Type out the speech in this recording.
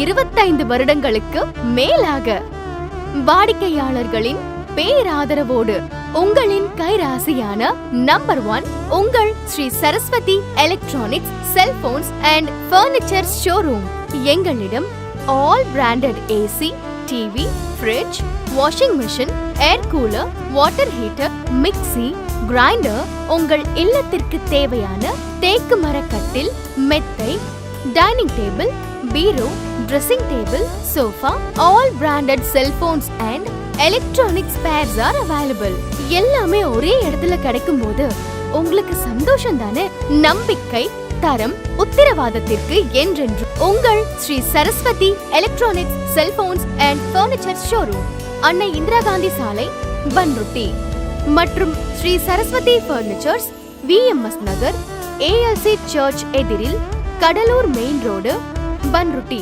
25 வருடங்களுக்கு மேலாக வாடிக்கையாளர்களின் பேராதரவோடு உங்களின் கைராசியான நம்பர் 1 உங்கள் Sri Saraswathi electronics cellphones and furniture showroom. எங்களிடம் all branded AC, TV, fridge, washing machine, air cooler, water heater, mixie, grinder, உங்கள் இல்லத்திற்கு தேவையான தேக்கு மரக்கட்டில், மெத்தை, dining table, bureau, dressing table, sofa, all branded cellphones and electronic spares are available. எல்லாமே ஒரே இடத்துல கிடைக்கும் போது உங்களுக்கு சந்தோஷம் தானே? நம்பிக்கை, தரம், உத்தரவாதத்திற்கு என்றென்று உங்கள் Sri Saraswathi electronics cellphones and furniture showroom, அன்னை இந்திரா காந்தி சாலை, பன்ருட்டி மற்றும் Shri Saraswathi furnitures, VMS Nagar, ALC church எதிரில், கடலூர் மெயின் ரோடு, பன்ருட்டி.